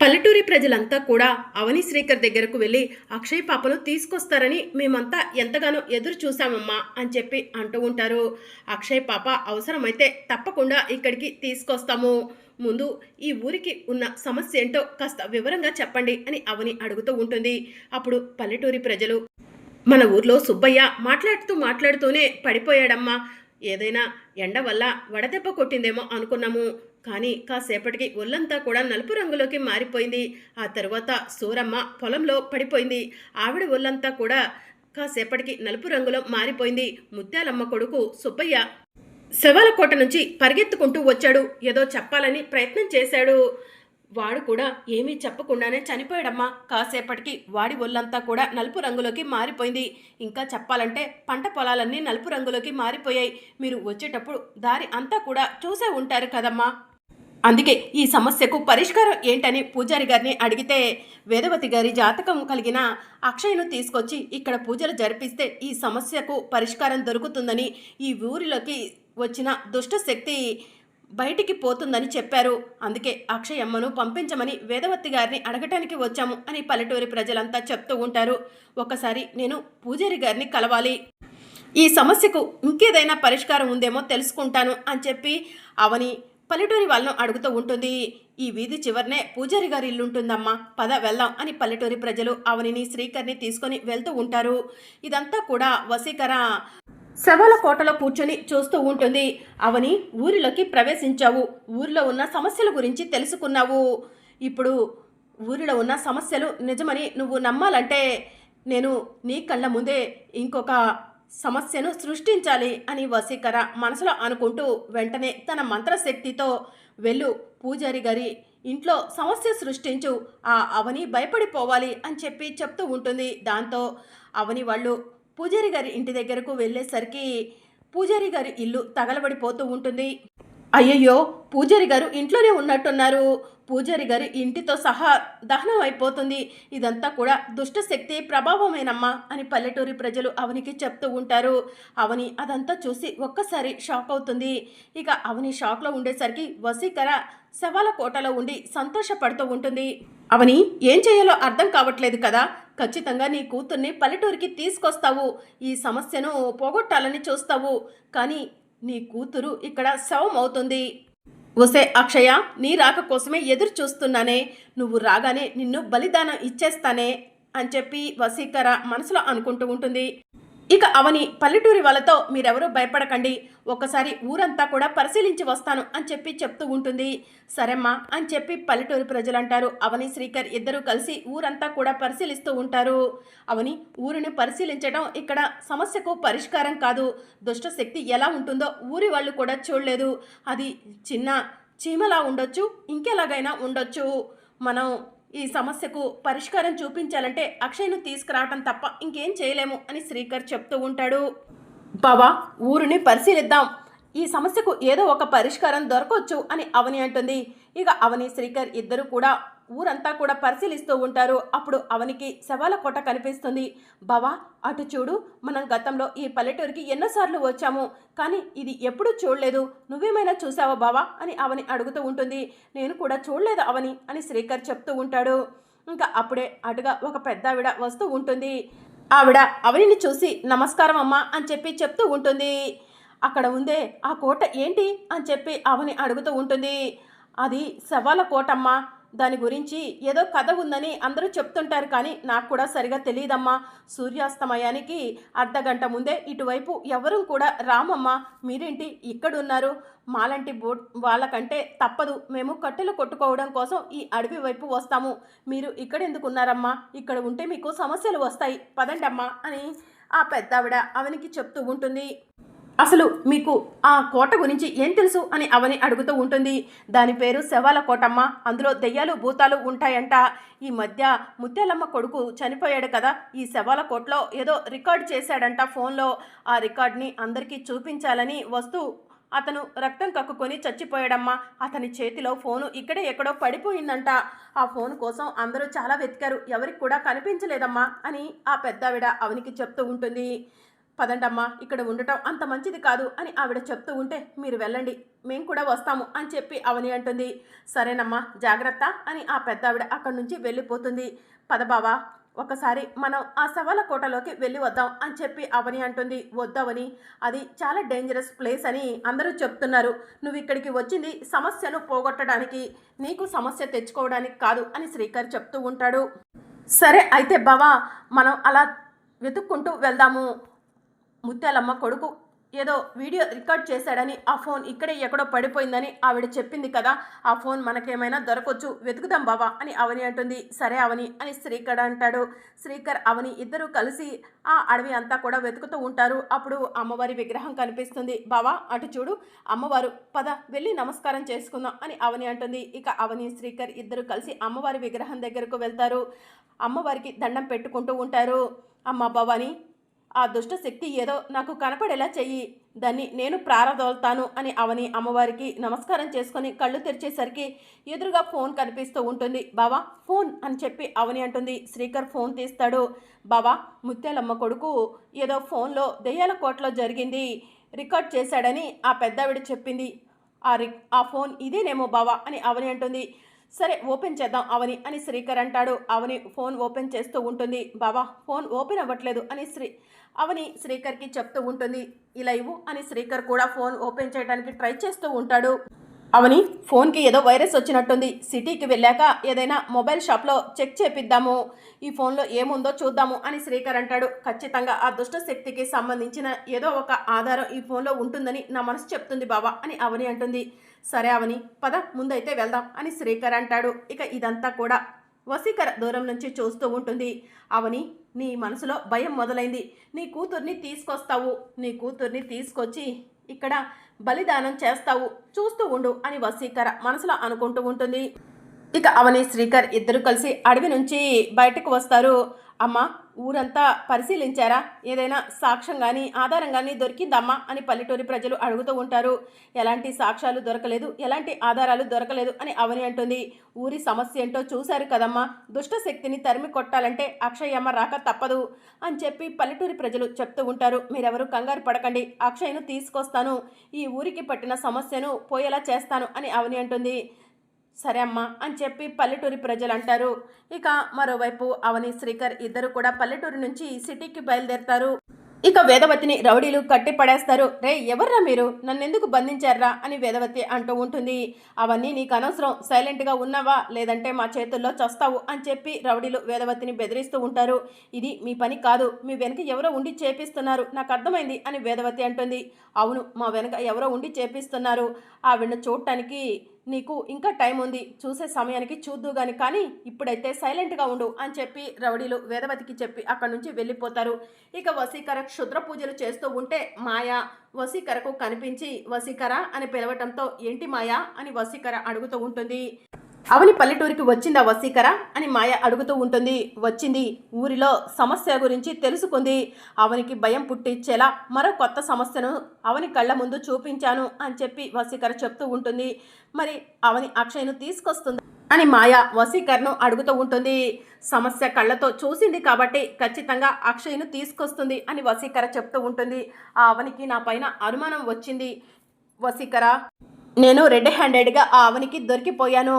పల్లెటూరి ప్రజలంతా కూడా అవని శ్రీకర్ దగ్గరకు వెళ్ళి అక్షయ్ పాపను తీసుకొస్తారని మేమంతా ఎంతగానో ఎదురు చూసామమ్మా అని చెప్పి అంటూ ఉంటారు. అక్షయ్ పాప అవసరమైతే తప్పకుండా ఇక్కడికి తీసుకొస్తాము. ముందు ఈ ఊరికి ఉన్న సమస్య ఏంటో కాస్త వివరంగా చెప్పండి అని అవని అడుగుతూ ఉంటుంది. అప్పుడు పల్లెటూరి ప్రజలు, మన ఊర్లో సుబ్బయ్య మాట్లాడుతూనే పడిపోయాడమ్మా. ఏదైనా ఎండ వల్ల వడదెబ్బ కొట్టిందేమో అనుకున్నాము. కానీ కాసేపటికి ఒళ్ళంతా కూడా నలుపు రంగులోకి మారిపోయింది. ఆ తరువాత సూరమ్మ పొలంలో పడిపోయింది. ఆవిడ ఒళ్ళంతా కూడా కాసేపటికి నలుపు రంగులో మారిపోయింది. ముత్యాలమ్మ కొడుకు సుబ్బయ్య శవాలకోట నుంచి పరిగెత్తుకుంటూ వచ్చాడు. ఏదో చెప్పాలని ప్రయత్నం చేశాడు. వాడు కూడా ఏమీ చెప్పకుండానే చనిపోయాడమ్మా. కాసేపటికి వాడి ఒళ్ళంతా కూడా నలుపు రంగులోకి మారిపోయింది. ఇంకా చెప్పాలంటే పంట పొలాలన్నీ నలుపు రంగులోకి మారిపోయాయి. మీరు వచ్చేటప్పుడు దారి అంతా కూడా చూసే ఉంటారు కదమ్మా. అందుకే ఈ సమస్యకు పరిష్కారం ఏంటని పూజారి గారిని అడిగితే, వేదవతి గారి జాతకం కలిగిన అక్షయ్ను తీసుకొచ్చి ఇక్కడ పూజలు జరిపిస్తే ఈ సమస్యకు పరిష్కారం దొరుకుతుందని, ఈ ఊరిలోకి వచ్చిన దుష్ట శక్తి బయటికి పోతుందని చెప్పారు. అందుకే అక్షయ్ అమ్మను పంపించమని వేదవతి గారిని అడగటానికి వచ్చాము అని పల్లెటూరి ప్రజలంతా చెప్తూ ఉంటారు. ఒకసారి నేను పూజారి గారిని కలవాలి, ఈ సమస్యకు ఇంకేదైనా పరిష్కారం ఉందేమో తెలుసుకుంటాను అని చెప్పి అవని పల్లెటూరి వాళ్ళను అడుగుతూ ఉంటుంది. ఈ వీధి చివరనే పూజారి గారి ఇల్లు ఉంటుందమ్మా, పద వెళ్దాం అని పల్లెటూరి ప్రజలు అవనిని శ్రీకర్ని తీసుకొని వెళ్తూ ఉంటారు. ఇదంతా కూడా వసీకర శవాల కోటలో కూర్చొని చూస్తూ ఉంటుంది. అవని, ఊరిలోకి ప్రవేశించావు, ఊరిలో ఉన్న సమస్యల గురించి తెలుసుకున్నావు. ఇప్పుడు ఊరిలో ఉన్న సమస్యలు నిజమని నువ్వు నమ్మాలంటే నేను నీ కళ్ళ ముందే ఇంకొక సమస్యను సృష్టించాలి అని వసీకర మనసులో అనుకుంటూ వెంటనే తన మంత్రశక్తితో వెళ్ళు, పూజారి గారి ఇంట్లో సమస్య సృష్టించు, ఆ అవని భయపడిపోవాలి అని చెప్పి చెప్తూ ఉంటుంది. దాంతో అవని వాళ్ళు పూజారి గారి ఇంటి దగ్గరకు వెళ్ళేసరికి పూజారి గారి ఇల్లు తగలబడిపోతూ ఉంటుంది. అయ్యయ్యో, పూజారి గారు ఇంట్లోనే ఉన్నట్టున్నారు, పూజారి గారి ఇంటితో సహా దహనం అయిపోతుంది, ఇదంతా కూడా దుష్టశక్తి ప్రభావమేనమ్మా అని పల్లెటూరి ప్రజలు అవనికి చెప్తూ ఉంటారు. అవని అదంతా చూసి ఒక్కసారి షాక్ అవుతుంది. ఇక అవని షాక్లో ఉండేసరికి వసీకర శవాల కోటలో ఉండి సంతోషపడుతూ ఉంటుంది. అవని, ఏం చేయాలో అర్థం కావట్లేదు కదా, ఖచ్చితంగా నీ కూతుర్ని పల్లెటూరికి తీసుకొస్తావు, ఈ సమస్యను పోగొట్టాలని చూస్తావు, కానీ నీ కూతురు ఇక్కడ శవం అవుతుంది. ఒసే అక్షయ, నీ రాక కోసమే ఎదురు చూస్తున్నానే, నువ్వు రాగానే నిన్ను బలిదానం ఇచ్చేస్తానే అని చెప్పి వసీకర మనసులో అనుకుంటూ ఉంటుంది. ఇక అవని పల్లెటూరి వాళ్ళతో, మీరెవరూ భయపడకండి, ఒక్కసారి ఊరంతా కూడా పరిశీలించి వస్తాను అని చెప్పి చెప్తూ ఉంటుంది. సరేమ్మా అని చెప్పి పల్లెటూరి ప్రజలు అంటారు. అవని శ్రీకర్ ఇద్దరూ కలిసి ఊరంతా కూడా పరిశీలిస్తూ ఉంటారు. అవని, ఊరిని పరిశీలించడం ఇక్కడ సమస్యకు పరిష్కారం కాదు, దుష్టశక్తి ఎలా ఉంటుందో ఊరి వాళ్ళు కూడా చూడలేదు, అది చిన్న చీమలా ఉండొచ్చు, ఇంకెలాగైనా ఉండొచ్చు, మనం ఈ సమస్యకు పరిష్కారం చూపించాలంటే అక్షయ్ను తీసుకురావటం తప్ప ఇంకేం చేయలేము అని శ్రీకర్ చెప్తూ ఉంటాడు. బావా, ఊరిని పరిశీలిద్దాం, ఈ సమస్యకు ఏదో ఒక పరిష్కారం దొరకవచ్చు అని అవని అంటుంది. ఇక అవని శ్రీకర్ ఇద్దరు కూడా ఊరంతా కూడా పరిశీలిస్తూ ఉంటారు. అప్పుడు అవనికి శవాల కోట కనిపిస్తుంది. బావా, అటు చూడు, మనం గతంలో ఈ పల్లెటూరికి ఎన్నోసార్లు వచ్చాము, కానీ ఇది ఎప్పుడూ చూడలేదు, నువ్వేమైనా చూసావా బావా అని అవని అడుగుతూ ఉంటుంది. నేను కూడా చూడలేదు అవని అని శ్రీకర్ చెప్తూ ఉంటాడు. ఇంకా అప్పుడే అటుగా ఒక పెద్దావిడ వస్తూ ఉంటుంది. ఆవిడ అవనిని చూసి నమస్కారం అమ్మా అని చెప్పి చెప్తూ ఉంటుంది. అక్కడ ఉందే ఆ కోట ఏంటి అని చెప్పి అవని అడుగుతూ ఉంటుంది. అది శవాల కోటమ్మా, దాని గురించి ఏదో కథ ఉందని అందరూ చెప్తుంటారు, కానీ నాకు కూడా సరిగా తెలియదమ్మా, సూర్యాస్తమయానికి అర్ధగంట ముందే ఇటువైపు ఎవరూ కూడా రామమ్మా, మీరేంటి ఇక్కడున్నారు, మాలాంటి వాళ్ళకంటే తప్పదు, మేము కట్టెలు కొట్టుకోవడం కోసం ఈ అడవి వైపు వస్తాము, మీరు ఇక్కడ ఎందుకున్నారమ్మా, ఇక్కడ ఉంటే మీకు సమస్యలు వస్తాయి, పదండమ్మా అని ఆ పెద్దావిడ అవనికి చెప్తూ ఉంటుంది. అసలు మీకు ఆ కోట గురించి ఏం తెలుసు అని అవని అడుగుతూ ఉంటుంది. దాని పేరు శవాల కోటమ్మ, అందులో దెయ్యాలు భూతాలు ఉంటాయంట. ఈ మధ్య ముత్యాలమ్మ కొడుకు చనిపోయాడు కదా, ఈ శవాల కోటలో ఏదో రికార్డ్ చేశాడంట ఫోన్లో, ఆ రికార్డ్ని అందరికీ చూపించాలని వస్తూ అతను రక్తం కక్కుకొని చచ్చిపోయాడమ్మా, అతని చేతిలో ఫోను ఇక్కడే ఎక్కడో పడిపోయిందంట, ఆ ఫోన్ కోసం అందరూ చాలా వెతికారు, ఎవరికి కూడా కనిపించలేదమ్మా అని ఆ పెద్దావిడ అవనికి చెప్తూ ఉంటుంది. పదండమ్మా, ఇక్కడ ఉండటం అంత మంచిది కాదు అని ఆవిడ చెప్తూ ఉంటే, మీరు వెళ్ళండి, మేము కూడా వస్తాము అని చెప్పి అవని అంటుంది. సరేనమ్మా, జాగ్రత్త అని ఆ పెద్ద ఆవిడ అక్కడి నుంచి వెళ్ళిపోతుంది. పద బావా, ఒకసారి మనం ఆ శవాల కోటలోకి వెళ్ళి వద్దాం అని చెప్పి అవని అంటుంది. వద్దవని, అది చాలా డేంజరస్ ప్లేస్ అని అందరూ చెప్తున్నారు. నువ్వు ఇక్కడికి వచ్చింది సమస్యను పోగొట్టడానికి, నీకు సమస్య తెచ్చుకోవడానికి కాదు అని శ్రీకర్ చెప్తూ ఉంటాడు. సరే అయితే బావా, మనం అలా వెతుక్కుంటూ వెళ్దాము. ముత్యాలమ్మ కొడుకు ఏదో వీడియో రికార్డ్ చేశాడని ఆ ఫోన్ ఇక్కడే ఎక్కడో పడిపోయిందని ఆవిడ చెప్పింది కదా, ఆ ఫోన్ మనకేమైనా దొరకొచ్చు, వెతుకుదాం బావా అని అవని అంటుంది. సరే అవని అని శ్రీకర్ అంటాడు. శ్రీకర్ అవని ఇద్దరూ కలిసి ఆ అడవి అంతా కూడా వెతుకుతూ ఉంటారు. అప్పుడు అమ్మవారి విగ్రహం కనిపిస్తుంది. బావా అటు చూడు, అమ్మవారు, పద వెళ్ళి నమస్కారం చేసుకుందాం అని అవని అంటుంది. ఇక అవని శ్రీకర్ ఇద్దరు కలిసి అమ్మవారి విగ్రహం దగ్గరకు వెళ్తారు. అమ్మవారికి దండం పెట్టుకుంటూ ఉంటారు. అమ్మ భవాని, ఆ దుష్ట శక్తి ఏదో నాకు కనపడేలా చెయ్యి, దాన్ని నేను ప్రారదోల్తాను అని అవని అమ్మవారికి నమస్కారం చేసుకొని కళ్ళు తెరిచేసరికి ఎదురుగా ఫోన్ కనిపిస్తూ ఉంటుంది. బావా ఫోన్ అని చెప్పి అవని అంటుంది. శ్రీకర్ ఫోన్ తీస్తాడు. బావా, ముత్యాలమ్మ కొడుకు ఏదో ఫోన్లో దెయ్యాల కోటలో జరిగింది రికార్డ్ చేశాడని ఆ పెద్దావిడ చెప్పింది. ఆ ఫోన్ ఇదేనేమో బావా అని అవని అంటుంది. సరే ఓపెన్ చేద్దాం అవని అని శ్రీకర్ అంటాడు. అవని ఫోన్ ఓపెన్ చేస్తూ ఉంటుంది. బావా ఫోన్ ఓపెన్ అవ్వట్లేదు అని అవని శ్రీకర్కి చెప్తూ ఉంటుంది. ఇలా ఇవ్వు అని శ్రీకర్ కూడా ఫోన్ ఓపెన్ చేయడానికి ట్రై చేస్తూ ఉంటాడు. అవని, ఫోన్కి ఏదో వైరస్ వచ్చినట్టుంది, సిటీకి వెళ్ళాక ఏదైనా మొబైల్ షాప్లో చెక్ చేపిద్దాము, ఈ ఫోన్లో ఏముందో చూద్దాము అని శ్రీకర్ అంటాడు. ఖచ్చితంగా ఆ దుష్ట శక్తికి సంబంధించిన ఏదో ఒక ఆధారం ఈ ఫోన్లో ఉంటుందని నా మనసు చెప్తుంది బావా అని అవని అంటుంది. సరే అవని, పద ముందైతే వెళ్దాం అని శ్రీకర్ అంటాడు. ఇక ఇదంతా కూడా వసీకర దూరం నుంచి చూస్తూ ఉంటుంది. అవని, నీ మనసులో భయం మొదలైంది, నీ కూతుర్ని తీసుకొస్తావు, నీ కూతుర్ని తీసుకొచ్చి ఇక్కడ బలిదానం చేస్తావు, చూస్తూ ఉండు అని వసీకర మనసులో అనుకుంటూ ఉంటుంది. ఇక అవని శ్రీకర్ ఇద్దరు కలిసి అడవి నుంచి బయటకు వస్తారు. అమ్మ, ఊరంతా పరిశీలించారా, ఏదైనా సాక్ష్యం కానీ ఆధారం కానీ దొరికిందమ్మా అని పల్లెటూరి ప్రజలు అడుగుతూ ఉంటారు. ఎలాంటి సాక్ష్యాలు దొరకలేదు, ఎలాంటి ఆధారాలు దొరకలేదు అని అవని అంటుంది. ఊరి సమస్య ఏంటో చూశారు కదమ్మా, దుష్ట శక్తిని తరిమి కొట్టాలంటే అక్షయమ్మ రాక తప్పదు అని చెప్పి పల్లెటూరి ప్రజలు చెప్తూ ఉంటారు. మీరెవరు కంగారు పడకండి, అక్షయ్ను తీసుకొస్తాను, ఈ ఊరికి పట్టిన సమస్యను పోయేలా చేస్తాను అని అవని అంటుంది. సరే అమ్మా అని చెప్పి పల్లెటూరి ప్రజలు అంటారు. ఇక మరోవైపు అవని శ్రీకర్ ఇద్దరు కూడా పల్లెటూరు నుంచి సిటీకి బయలుదేరతారు. ఇక వేదవతిని రౌడీలు కట్టి పడేస్తారు. రే ఎవర్రా మీరు, నన్నెందుకు బంధించారా అని వేదవతి అంటూ ఉంటుంది. అవన్నీ నీకు అనవసరం, సైలెంట్గా ఉన్నావా లేదంటే మా చేతుల్లో చస్తావు అని చెప్పి రౌడీలు వేదవతిని బెదిరిస్తూ ఉంటారు. ఇది మీ పని కాదు, మీ వెనక ఎవరో ఉండి చేపిస్తున్నారు, నాకు అర్థమైంది అని వేదవతి అంటుంది. అవును, మా వెనక ఎవరో ఉండి చేపిస్తున్నారు, ఆవిడను చూడటానికి నీకు ఇంకా టైం ఉంది, చూసే సమయానికి చూద్దుగాని, కానీ ఇప్పుడైతే సైలెంట్గా ఉండు అని చెప్పి రౌడీలు వేదవతికి చెప్పి అక్కడి నుంచి వెళ్ళిపోతారు. ఇక వసీకర క్షుద్ర పూజలు చేస్తూ ఉంటే మాయా వసీకరకు కనిపించి వసీకర అని పిలవటంతో ఏంటి మాయా అని వసీకర అడుగుతూ ఉంటుంది. అవని పల్లెటూరికి వచ్చిందా వసీకర అని మాయ అడుగుతూ ఉంటుంది. వచ్చింది, ఊరిలో సమస్య గురించి తెలుసుకుంది, అవనికి భయం పుట్టించేలా మరో కొత్త సమస్యను అవని కళ్ళ ముందు చూపించాను అని చెప్పి వసీకర చెప్తూ ఉంటుంది. మరి అవని అక్షయ్ను తీసుకొస్తుంది అని మాయ వసీకర్ను అడుగుతూ ఉంటుంది. సమస్య కళ్ళతో చూసింది కాబట్టి ఖచ్చితంగా అక్షయ్ను తీసుకొస్తుంది అని వసీకర చెప్తూ ఉంటుంది. ఆ అవనికి నా పైన అనుమానం వచ్చింది వసీకర, నేను రెడ్ హ్యాండెడ్గా ఆ అవనికి దొరికిపోయాను,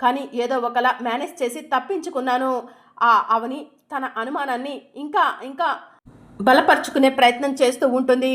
కానీ ఏదో ఒకలా మేనేజ్ చేసి తప్పించుకున్నాను. ఆ అవని తన అనుమానాన్ని ఇంకా ఇంకా బలపరుచుకునే ప్రయత్నం చేస్తూ ఉంటుంది.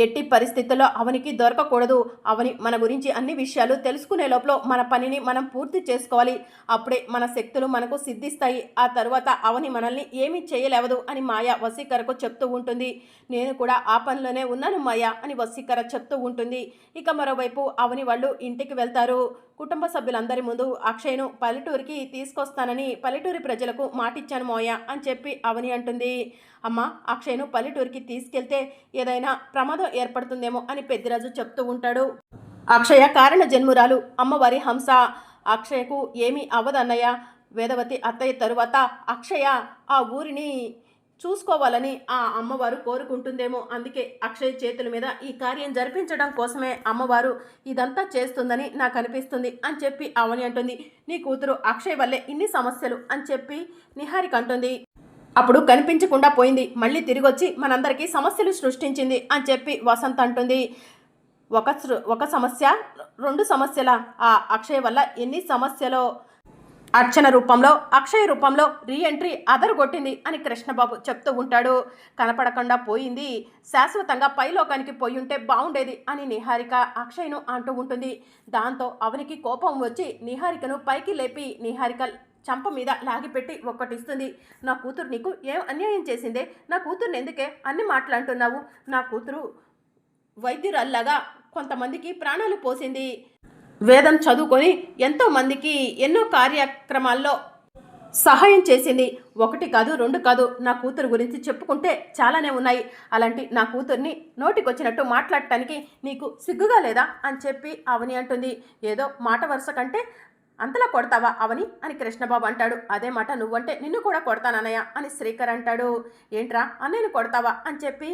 ఎట్టి పరిస్థితుల్లో అవనికి దొరకకూడదు, అవని మన గురించి అన్ని విషయాలు తెలుసుకునే లోపల మన పనిని మనం పూర్తి చేసుకోవాలి, అప్పుడే మన శక్తులు మనకు సిద్ధిస్తాయి, ఆ తరువాత అవని మనల్ని ఏమీ చేయలేవదు అని మాయ వసీకరకు చెప్తూ ఉంటుంది. నేను కూడా ఆ పనిలోనే ఉన్నాను మాయ అని వసీకర చెప్తూ ఉంటుంది. ఇక మరోవైపు అవని వాళ్ళు ఇంటికి వెళ్తారు. కుటుంబ సభ్యులందరి ముందు అక్షయ్ను పల్లెటూరికి తీసుకొస్తానని పల్లెటూరి ప్రజలకు మాటిచ్చాను మోయ అని చెప్పి అవని అంటుంది. అమ్మ, అక్షయ్ను పల్లెటూరికి తీసుకెళ్తే ఏదైనా ప్రమాదం ఏర్పడుతుందేమో అని పెద్దిరాజు చెప్తూ ఉంటాడు. అక్షయ కారణ జన్మురాలు, అమ్మవారి హంస, అక్షయకు ఏమీ అవ్వదన్నయ్య, వేదవతి అత్తయ్య తరువాత అక్షయ ఆ ఊరిని చూసుకోవాలని ఆ అమ్మవారు కోరుకుంటుందేమో, అందుకే అక్షయ్ చేతుల మీద ఈ కార్యం జరిపించడం కోసమే అమ్మవారు ఇదంతా చేస్తుందని నాకు అనిపిస్తుంది అని చెప్పి అవని అంటుంది. నీ కూతురు అక్షయ్ వల్లే ఇన్ని సమస్యలు అని చెప్పి నిహారిక అంటుంది. అప్పుడు కనిపించకుండా పోయింది, మళ్ళీ తిరిగొచ్చి మనందరికీ సమస్యలు సృష్టించింది అని చెప్పి వసంత్ అంటుంది. ఒక సమస్య, 2 సమస్యల? ఆ అక్షయ్ వల్ల ఎన్ని సమస్యలో! అర్చన రూపంలో, అక్షయ్ రూపంలో రీఎంట్రీ అదరగొట్టింది అని కృష్ణబాబు చెప్తూ ఉంటాడు. కనపడకుండా పోయింది, శాశ్వతంగా పైలోకానికి పోయి ఉంటే బాగుండేది అని నిహారిక అక్షయ్ను అంటూ ఉంటుంది. దాంతో అవనికి కోపం వచ్చి నిహారికను పైకి లేపి నిహారిక చంప మీద లాగిపెట్టి ఒక్కటిస్తుంది. నా కూతురు నీకు ఏం అన్యాయం చేసిందే? నా కూతుర్ని ఎందుకే అన్ని మాట్లాడుతున్నావు? నా కూతురు వైద్యురాల్లాగా కొంతమందికి ప్రాణాలు పోసింది, వేదం చదువుకొని ఎంతోమందికి ఎన్నో కార్యక్రమాల్లో సహాయం చేసింది. 1 కాదు 2 కాదు, నా కూతురు గురించి చెప్పుకుంటే చాలానే ఉన్నాయి. అలాంటి నా కూతుర్ని నోటికొచ్చినట్టు మాట్లాడటానికి నీకు సిగ్గుగా లేదా అని చెప్పి అవని అంటుంది. ఏదో మాట వరుస కంటే అంతలా కొడతావా అవని అని కృష్ణబాబు అంటాడు. అదే మాట నువ్వంటే నిన్ను కూడా కొడతానన్నయ్య అని శ్రీకర్ అంటాడు. ఏంట్రా అన్నయ్యను కొడతావా అని చెప్పి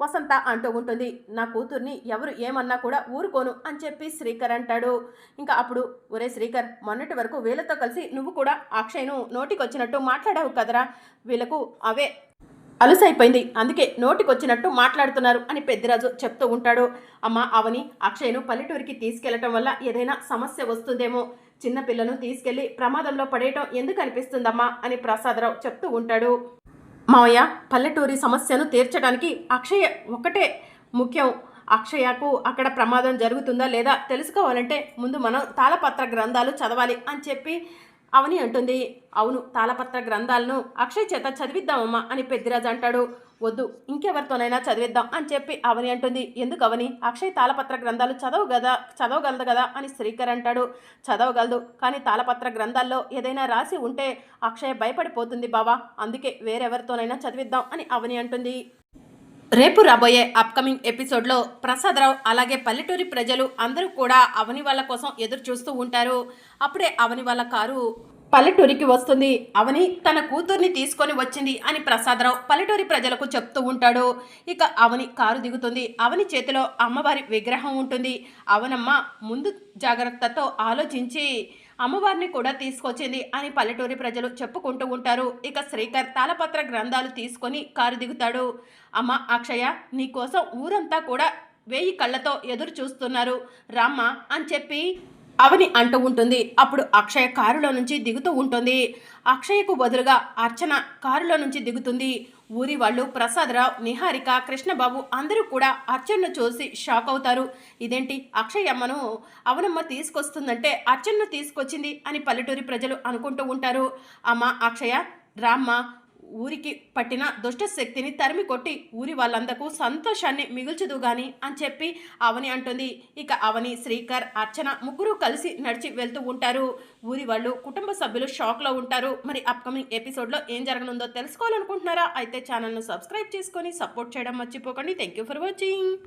వసంత అంటూ ఉంటుంది. నా కూతుర్ని ఎవరు ఏమన్నా కూడా ఊరుకోను అని చెప్పి శ్రీకర్ అంటాడు. ఇంకా అప్పుడు ఒరే శ్రీకర్, మొన్నటి వరకు వీళ్ళతో కలిసి నువ్వు కూడా అక్షయ్ను నోటికొచ్చినట్టు మాట్లాడావు కదరా, వీళ్ళకు అవే అలుసైపోయింది, అందుకే నోటికొచ్చినట్టు మాట్లాడుతున్నారు అని పెద్దిరాజు చెప్తూ ఉంటాడు. అమ్మ అవని అక్షయ్ను పల్లెటూరికి తీసుకెళ్లటం వల్ల ఏదైనా సమస్య వస్తుందేమో, చిన్నపిల్లను తీసుకెళ్లి ప్రమాదంలో పడేయటం ఎందుకు అనిపిస్తుందమ్మా అని ప్రసాదరావు చెప్తూ ఉంటాడు. మావయ్య, పల్లెటూరి సమస్యను తీర్చడానికి అక్షయ ఒక్కటే ముఖ్యం. అక్షయకు అక్కడ ప్రమాదం జరుగుతుందా లేదా తెలుసుకోవాలంటే ముందు మనం తాళపత్ర గ్రంథాలు చదవాలి అని చెప్పి అవని అంటుంది. అవును, తాళపత్ర గ్రంథాలను అక్షయ్ చేత చదివిద్దామమ్మా అని పెద్దిరాజు అంటాడు. వద్దు, ఇంకెవరితోనైనా చదివిద్దాం అని చెప్పి అవని అంటుంది. ఎందుకు అవని? అక్షయ్ తాళపత్ర గ్రంథాలు చదవగలదు కదా అని శ్రీకర్ అంటాడు. చదవగలదు, కానీ తాళపత్ర గ్రంథాల్లో ఏదైనా రాసి ఉంటే అక్షయ్ భయపడిపోతుంది బావా, అందుకే వేరెవరితోనైనా చదివిద్దాం అని అవని అంటుంది. రేపు రాబోయే అప్కమింగ్ ఎపిసోడ్లో ప్రసాదరావు అలాగే పల్లెటూరి ప్రజలు అందరూ కూడా అవని వాళ్ళ కోసం ఎదురు చూస్తూ ఉంటారు. అప్పుడే అవని వాళ్ళ కారు పల్లెటూరికి వస్తుంది. అవని తన కూతుర్ని తీసుకొని వచ్చింది అని ప్రసాదరావు పల్లెటూరి ప్రజలకు చెప్తూ ఉంటాడు. ఇక అవని కారు దిగుతుంది. అవని చేతిలో అమ్మవారి విగ్రహం ఉంటుంది. అవనమ్మ ముందు జాగ్రత్తతో ఆలోచించి అమ్మవారిని కూడా తీసుకొచ్చింది అని పల్లెటూరి ప్రజలు చెప్పుకుంటూ ఉంటారు. ఇక శ్రీకర్ తాళపత్ర గ్రంథాలు తీసుకొని కారు దిగుతాడు. అమ్మ అక్షయ, నీకోసం ఊరంతా కూడా 1000 కళ్ళతో ఎదురు చూస్తున్నారు రామ్మ అని చెప్పి అవని అంటూ ఉంటుంది. అప్పుడు అక్షయ కారులో నుంచి దిగుతూ ఉంటుంది. అక్షయకు బదులుగా అర్చన కారులో నుంచి దిగుతుంది. ఊరి వాళ్ళు ప్రసాదరావు, నిహారిక, కృష్ణబాబు అందరూ కూడా అర్చనను చూసి షాక్ అవుతారు. ఇదేంటి, అక్షయ్ అమ్మను అవనమ్మ తీసుకొస్తుందంటే అర్చనను తీసుకొచ్చింది అని పల్లెటూరి ప్రజలు అనుకుంటూ ఉంటారు. అమ్మ అక్షయ రామ్మ, ఊరికి పట్టిన దుష్ట శక్తిని తరిమి కొట్టి ఊరి వాళ్ళందరూ సంతోషాన్ని మిగుల్చుదు గాని అని చెప్పి అవని అంటుంది. ఇక అవని, శ్రీకర్, అర్చన ముగ్గురు కలిసి నడిచి వెళ్తూ ఉంటారు. ఊరి వాళ్ళు, కుటుంబ సభ్యులు షాక్లో ఉంటారు. మరి అప్కమింగ్ ఎపిసోడ్లో ఏం జరగనుందో తెలుసుకోవాలనుకుంటున్నారా? అయితే ఛానల్ను సబ్స్క్రైబ్ చేసుకొని సపోర్ట్ చేయడం మర్చిపోకండి. Thank you for watching.